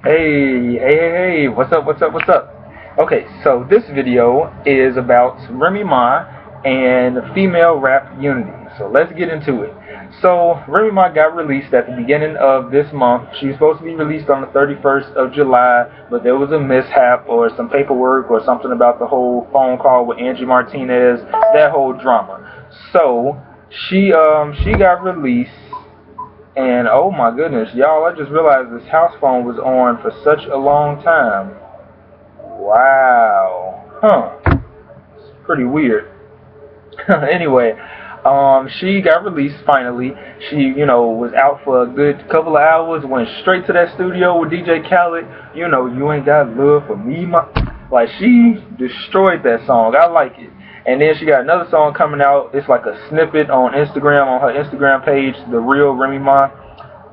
Hey, what's up? Okay, so this video is about Remy Ma and female rap unity. So let's get into it. So Remy Ma got released at the beginning of this month. She was supposed to be released on the 31st of July, but there was a mishap or some paperwork or something about the whole phone call with Angie Martinez, that whole drama. So she got released and oh my goodness, y'all, I just realized this house phone was on for such a long time. Wow. Huh. It's pretty weird. Anyway, she got released finally. She, was out for a good couple of hours, went straight to that studio with DJ Khaled. You ain't got love for me, my. Like, she destroyed that song. I like it. And then she got another song coming out. It's like a snippet on Instagram, on her Instagram page, The Real Remy Ma.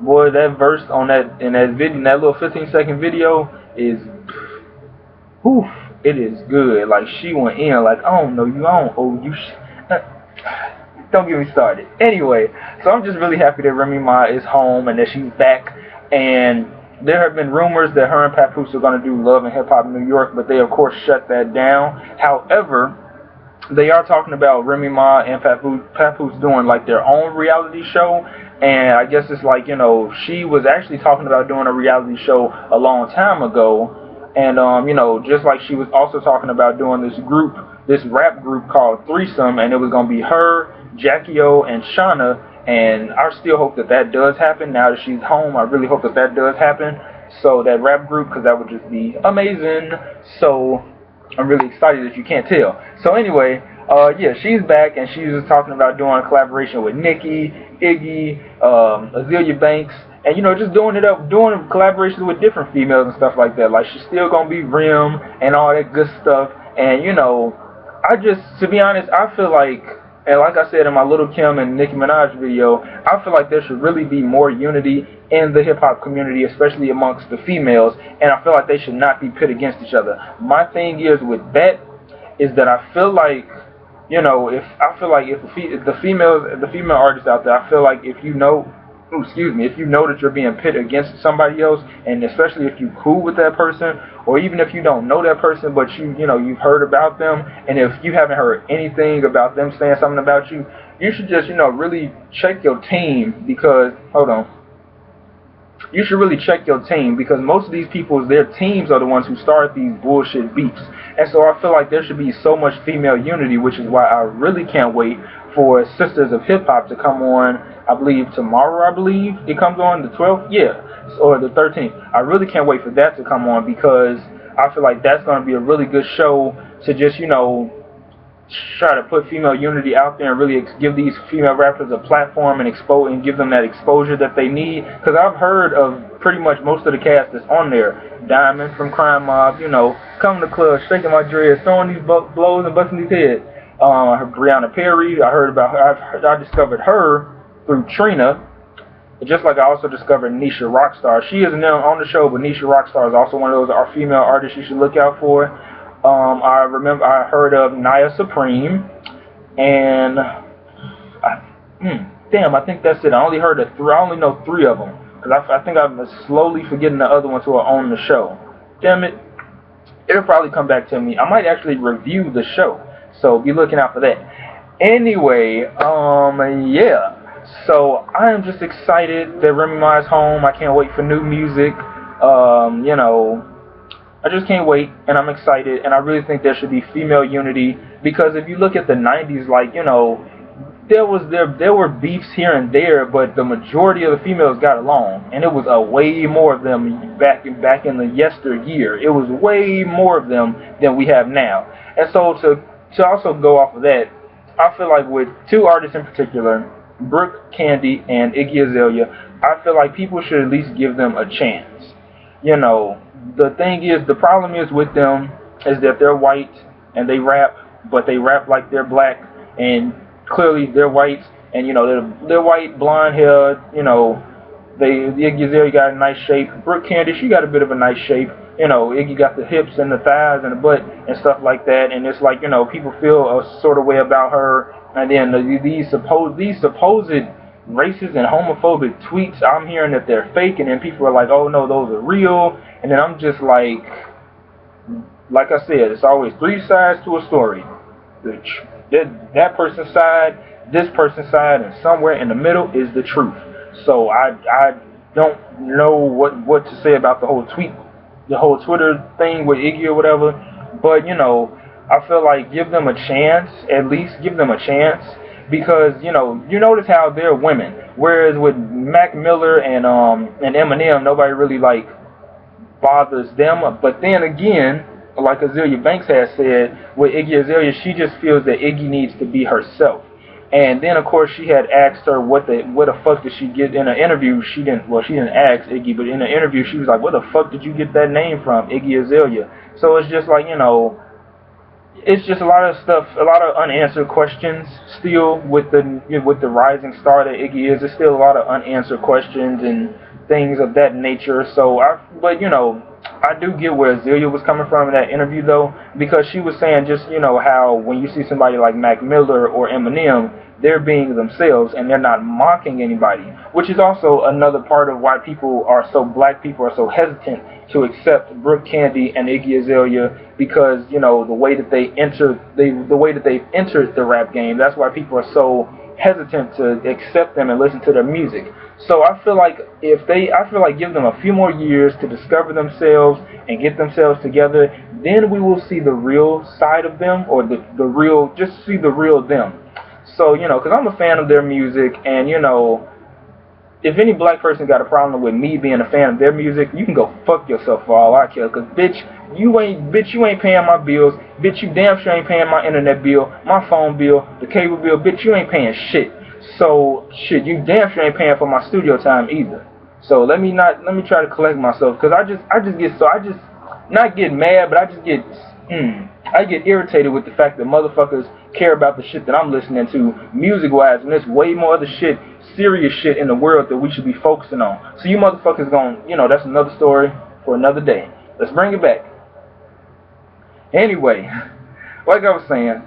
Boy, that verse on that in that video, in that little 15-second video is, whew, it is good. Like, she went in like, I don't know you, I don't owe you. Don't get me started. Anyway, so I'm just really happy that Remy Ma is home and that she's back. And there have been rumors that her and Papoose are going to do Love and Hip Hop in New York, but they of course shut that down. However, they are talking about Remy Ma and Papoose doing like their own reality show. And I guess it's like, she was actually talking about doing a reality show a long time ago. And, just like she was also talking about doing this rap group called Threesome, and it was going to be her, Jackie O, and Shauna. And I still hope that that does happen now that she's home. I really hope that that does happen. So that rap group, because that would just be amazing. So I'm really excited if you can't tell. So anyway, yeah, she's back and she's talking about doing a collaboration with Nicki, Iggy, Azealia Banks, and just doing collaborations with different females and stuff like that. Like, she's still gonna be Rim and all that good stuff. And to be honest, I feel like, and like I said in my Little Kim and Nicki Minaj video, I feel like there should really be more unity in the hip-hop community, especially amongst the females, and I feel like they should not be pit against each other. My thing is with that is that I feel like, if the female artists out there, I feel like if you know that you're being pit against somebody else, and especially if you're cool with that person, or even if you don't know that person, but you've heard about them, and if you haven't heard anything about them saying something about you, you should just, really check your team, because, hold on. You should really check your team, because most of these people, their teams are the ones who start these bullshit beefs. And so I feel like there should be so much female unity, which is why I really can't wait for Sisters of Hip Hop to come on. I believe tomorrow, it comes on the 12th, yeah, or the 13th. I really can't wait for that to come on, because I feel like that's going to be a really good show to just, try to put female unity out there and really give these female rappers a platform and give them that exposure that they need. Because I've heard of pretty much most of the cast that's on there. Diamond from Crime Mob, coming to the club, shaking my dreads, throwing these blows and busting these heads. Brianna Perry, I heard about her. I discovered her through Trina. Just like I also discovered Nisha Rockstar. She isn't on the show, but Nisha Rockstar is also one of those female artists you should look out for. I heard of Naya Supreme, and I think that's it. I only know 3 of them, because I think I'm slowly forgetting the other ones who are on the show. Damn it, it'll probably come back to me. I might actually review the show, so be looking out for that. Anyway, yeah. So I am just excited that Remy Ma is home. I can't wait for new music. I just can't wait, and I'm excited, and I really think there should be female unity, because if you look at the 90s, like, there were beefs here and there, but the majority of the females got along, and it was way more of them back in the yesteryear. It was way more of them than we have now. And so to also go off of that, I feel like with 2 artists in particular, Brooke Candy and Iggy Azalea, I feel like people should at least give them a chance. The problem is with them is that they're white and they rap, but they rap like they're black, and clearly they're white, and they're white, blonde hair, Iggy Azalea got a nice shape. Brooke Candy, she got a bit of a nice shape. Iggy got the hips and the thighs and the butt and stuff like that, and it's like, people feel a sort of way about her, and then these supposed racist and homophobic tweets, I'm hearing that they're fake, and then people are like, oh no, those are real, and then I'm just like I said, it's always three sides to a story. That person's side, this person's side, and somewhere in the middle is the truth. So I don't know what to say about the whole Twitter thing with Iggy or whatever, but I feel like give them a chance, at least give them a chance, because you notice how they're women, whereas with Mac Miller and Eminem, nobody really like bothers them. But then again, like Azealia Banks has said, with Iggy Azalea, she just feels that Iggy needs to be herself. And then of course she had asked her what the fuck did she get in an interview. She didn't ask Iggy, but in an interview she was like, where the fuck did you get that name from, Iggy Azalea? So it's just like, it's just a lot of stuff, a lot of unanswered questions still with the rising star that Iggy is. There's still a lot of unanswered questions and things of that nature. So I do get where Azealia was coming from in that interview though, because she was saying just how when you see somebody like Mac Miller or Eminem, they're being themselves and they're not mocking anybody, which is also another part of why black people are so hesitant to accept Brooke Candy and Iggy Azalea, because the way that they've entered the rap game, that's why people are so hesitant to accept them and listen to their music. So I feel like give them a few more years to discover themselves and get themselves together, then we will see the real side of them, or just see the real them. So, because I'm a fan of their music, and, if any black person got a problem with me being a fan of their music, you can go fuck yourself for all I care, because, bitch, you ain't paying my bills, bitch, you damn sure ain't paying my internet bill, my phone bill, the cable bill, bitch, you ain't paying shit. So, shit, you damn sure ain't paying for my studio time either. So, let me try to collect myself, because I just not get mad, but I get irritated with the fact that motherfuckers care about the shit that I'm listening to music-wise, and there's way more other shit, serious shit in the world that we should be focusing on. So you motherfuckers that's another story for another day. Let's bring it back. Anyway, like I was saying,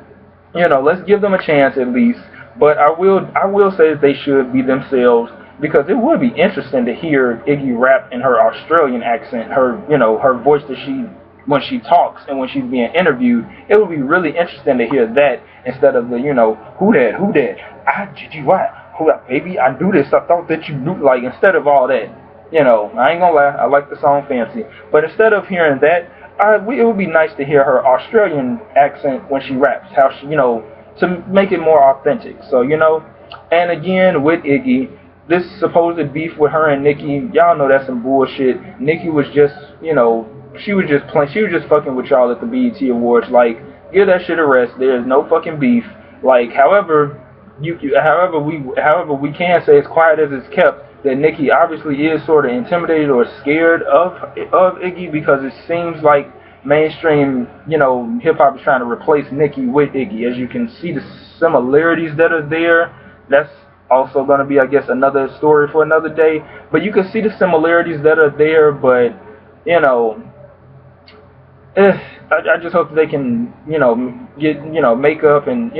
let's give them a chance at least, but I will say that they should be themselves, because it would be interesting to hear Iggy rap in her Australian accent, her voice when she talks and when she's being interviewed. It would be really interesting to hear that instead of the, who that, who that, baby, I do this, I thought that you knew, like, instead of all that, I ain't gonna lie, I like the song Fancy, but instead of hearing that, it would be nice to hear her Australian accent when she raps, how she, to make it more authentic. So, and again, with Iggy, this supposed beef with her and Nicki, y'all know that's some bullshit. Nicki was just, she was just fucking with y'all at the BET Awards. Like, give that shit a rest. There's no fucking beef. Like, however we can say, as quiet as it's kept, that Nicki obviously is sort of intimidated or scared of Iggy, because it seems like mainstream, hip hop is trying to replace Nicki with Iggy. As you can see the similarities that are there. That's also going to be, I guess, another story for another day. But you can see the similarities that are there, but I just hope that they can, get, make up and,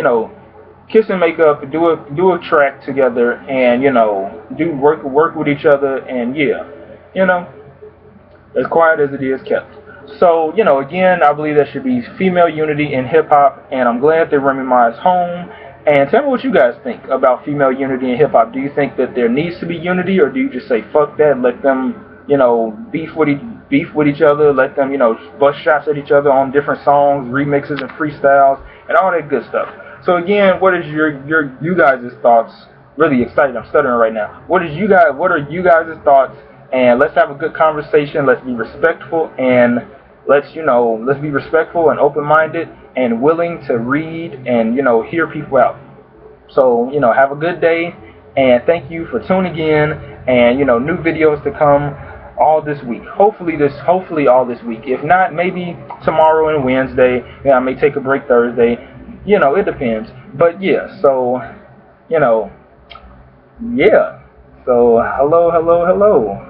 kiss and make up, do a track together, and, do work with each other, and as quiet as it is kept. So, again, I believe there should be female unity in hip hop, and I'm glad that Remy Ma is home. And tell me what you guys think about female unity in hip hop. Do you think that there needs to be unity, or do you just say fuck that, let them, beef with each other, let them, bust shots at each other on different songs, remixes and freestyles, and all that good stuff. So again, what is you guys' thoughts? Really excited, I'm stuttering right now. What are you guys' thoughts? And let's have a good conversation. Let's be respectful, and let's be respectful and open-minded and willing to read and hear people out. So have a good day, and thank you for tuning in. And new videos to come all this week. Hopefully all this week. If not, maybe tomorrow and Wednesday. I may take a break Thursday. It depends. But yeah, so yeah. So hello.